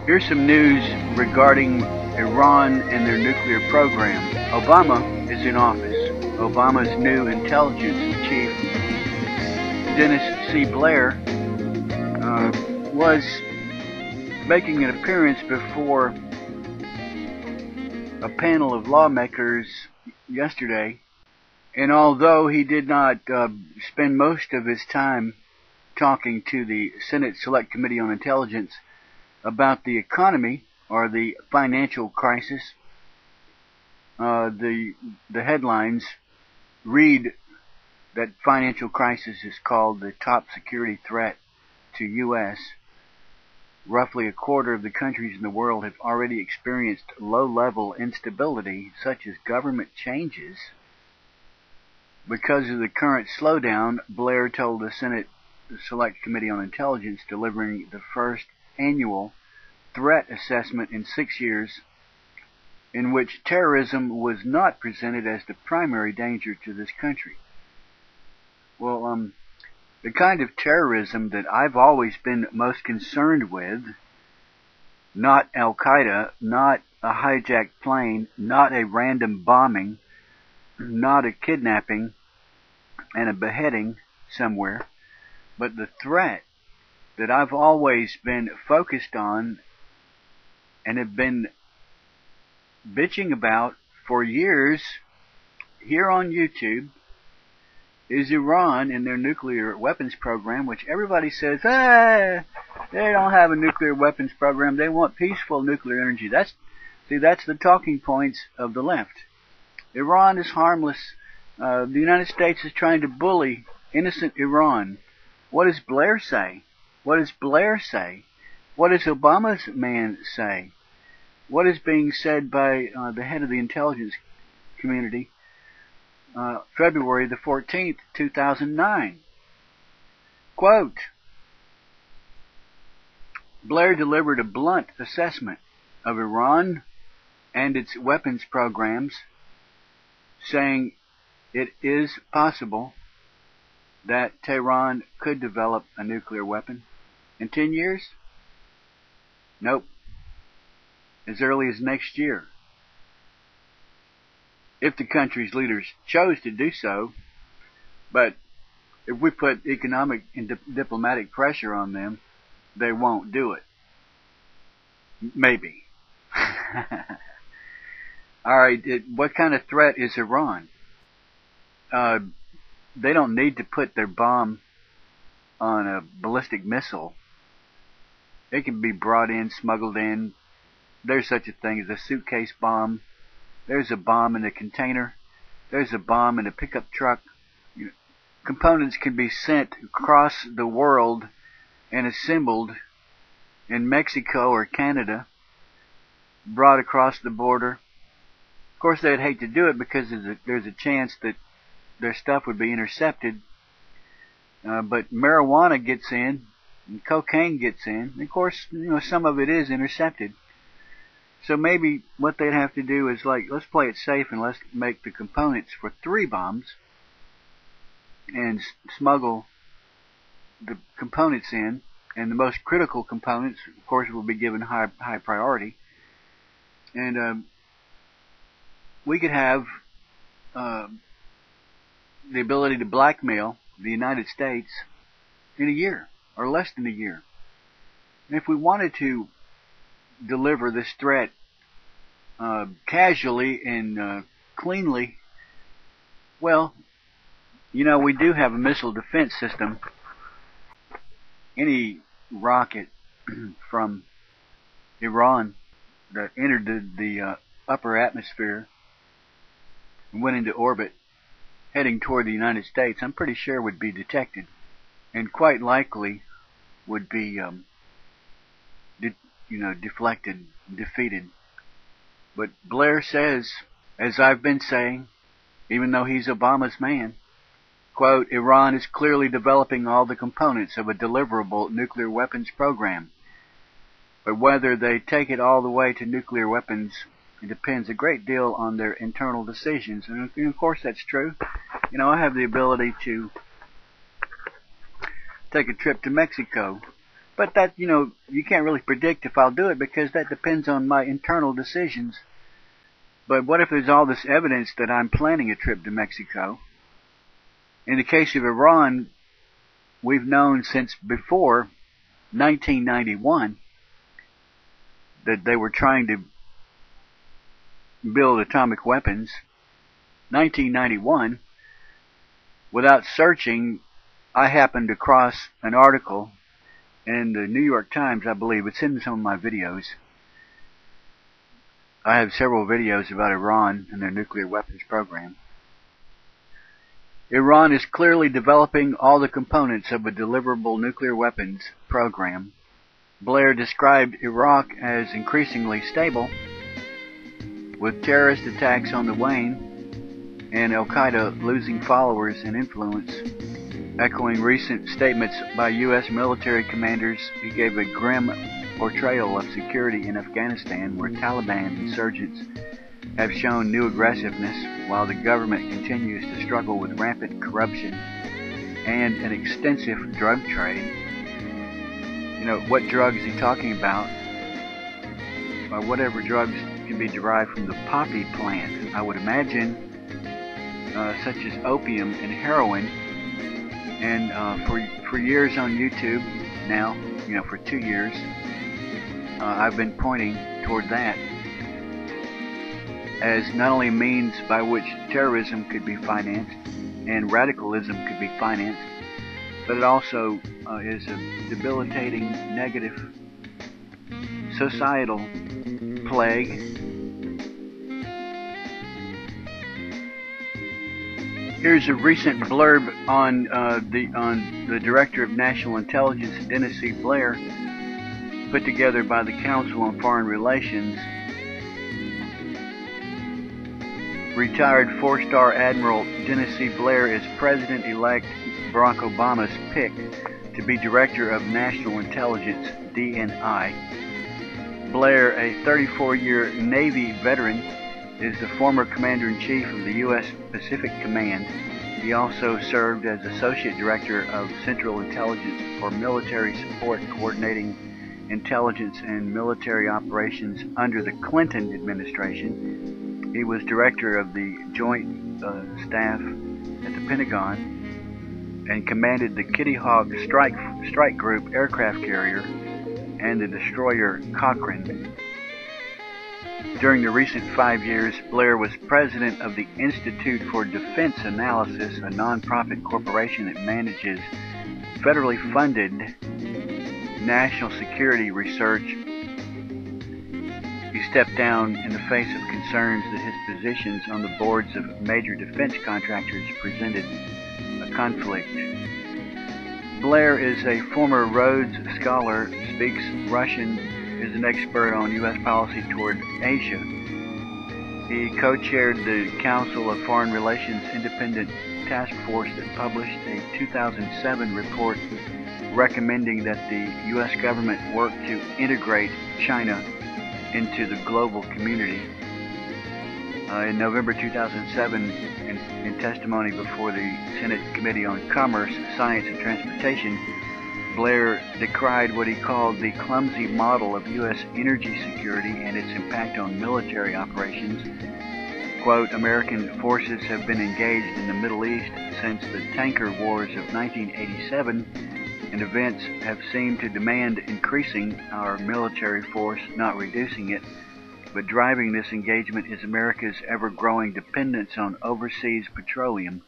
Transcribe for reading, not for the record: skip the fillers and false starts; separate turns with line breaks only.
Here's some news regarding Iran and their nuclear program. Obama is in office. Obama's new intelligence chief, Dennis C. Blair, was making an appearance before a panel of lawmakers yesterday. And although he did not spend most of his time talking to the Senate Select Committee on Intelligence about the economy or the financial crisis, the headlines read that financial crisis is called the top security threat to U.S. Roughly a quarter of the countries in the world have already experienced low-level instability, such as government changes. Because of the current slowdown, Blair told the Senate Select Committee on Intelligence, delivering the first annual threat assessment in 6 years, in which terrorism was not presented as the primary danger to this country. Well, the kind of terrorism that I've always been most concerned with, not Al-Qaeda, not a hijacked plane, not a random bombing, not a kidnapping and a beheading somewhere, but the threat that I've always been focused on and have been bitching about for years here on YouTube is Iran and their nuclear weapons program, which everybody says, they don't have a nuclear weapons program. They want peaceful nuclear energy. That's the talking points of the left. Iran is harmless. The United States is trying to bully innocent Iran. What does Blair say? What does Blair say? What does Obama's man say? What is being said by the head of the intelligence community, February the 14th, 2009? Quote, Blair delivered a blunt assessment of Iran and its weapons programs, saying it is possible that Tehran could develop a nuclear weapon in 10 years? Nope. As early as next year. If the country's leaders chose to do so, but if we put economic and diplomatic pressure on them, they won't do it. Maybe. Alright, what kind of threat is Iran? They don't need to put their bomb on a ballistic missile. It can be brought in, smuggled in. There's such a thing as a suitcase bomb. There's a bomb in a container. There's a bomb in a pickup truck. Components can be sent across the world and assembled in Mexico or Canada, brought across the border. Of course, they'd hate to do it because there's a chance that their stuff would be intercepted. But marijuana gets in, and cocaine gets in. And of course, some of it is intercepted. So maybe what they'd have to do is let's play it safe and let's make the components for 3 bombs and smuggle the components in, and the most critical components, of course, will be given high priority. And we could have the ability to blackmail the United States in a year or less than a year. And if we wanted to deliver this threat casually and cleanly, well, we do have a missile defense system. Any rocket from Iran that entered the upper atmosphere and went into orbit heading toward the United States, I'm pretty sure would be detected and quite likely would be deflected, defeated. But Blair says, as I've been saying, even though he's Obama's man, quote, Iran is clearly developing all the components of a deliverable nuclear weapons program. But whether they take it all the way to nuclear weapons, it depends a great deal on their internal decisions. And of course that's true. I have the ability to take a trip to Mexico But that, you can't really predict if I'll do it because that depends on my internal decisions. But what if there's all this evidence that I'm planning a trip to Mexico? In the case of Iran, we've known since before 1991 that they were trying to build atomic weapons. 1991, without searching, I happened across an article in the New York Times, I believe. It's in some of my videos. I have several videos about Iran and their nuclear weapons program. Iran is clearly developing all the components of a deliverable nuclear weapons program. Blair described Iraq as increasingly stable, with terrorist attacks on the wane and Al-Qaeda losing followers and influence. Echoing recent statements by U.S. military commanders, he gave a grim portrayal of security in Afghanistan, where Taliban insurgents have shown new aggressiveness while the government continues to struggle with rampant corruption and an extensive drug trade. What drugs is he talking about? Whatever drugs can be derived from the poppy plant, I would imagine, such as opium and heroin. And for years on YouTube now, for 2 years, I've been pointing toward that as not only a means by which terrorism could be financed and radicalism could be financed, but it also is a debilitating, negative societal plague. Here's a recent blurb on the Director of National Intelligence, Dennis C. Blair, put together by the Council on Foreign Relations. Retired 4-star Admiral Dennis C. Blair is President-elect Barack Obama's pick to be Director of National Intelligence, DNI. Blair, a 34-year Navy veteran, is the former Commander-in-Chief of the U.S. Pacific Command. He also served as Associate Director of Central Intelligence for Military Support, coordinating intelligence and military operations under the Clinton administration. He was Director of the Joint Staff at the Pentagon and commanded the Kitty Hawk Strike Group aircraft carrier and the destroyer Cochrane. During the recent 5 years, Blair was president of the Institute for Defense Analysis, a nonprofit corporation that manages federally funded national security research. He stepped down in the face of concerns that his positions on the boards of major defense contractors presented a conflict. Blair is a former Rhodes Scholar, speaks Russian, is an expert on U.S. policy toward Asia. He co-chaired the Council of Foreign Relations Independent Task Force that published a 2007 report recommending that the U.S. government work to integrate China into the global community. In November 2007, in testimony before the Senate Committee on Commerce, Science, and Transportation, Blair decried what he called the clumsy model of U.S. energy security and its impact on military operations. Quote, American forces have been engaged in the Middle East since the tanker wars of 1987, and events have seemed to demand increasing our military force, not reducing it. But driving this engagement is America's ever-growing dependence on overseas petroleum.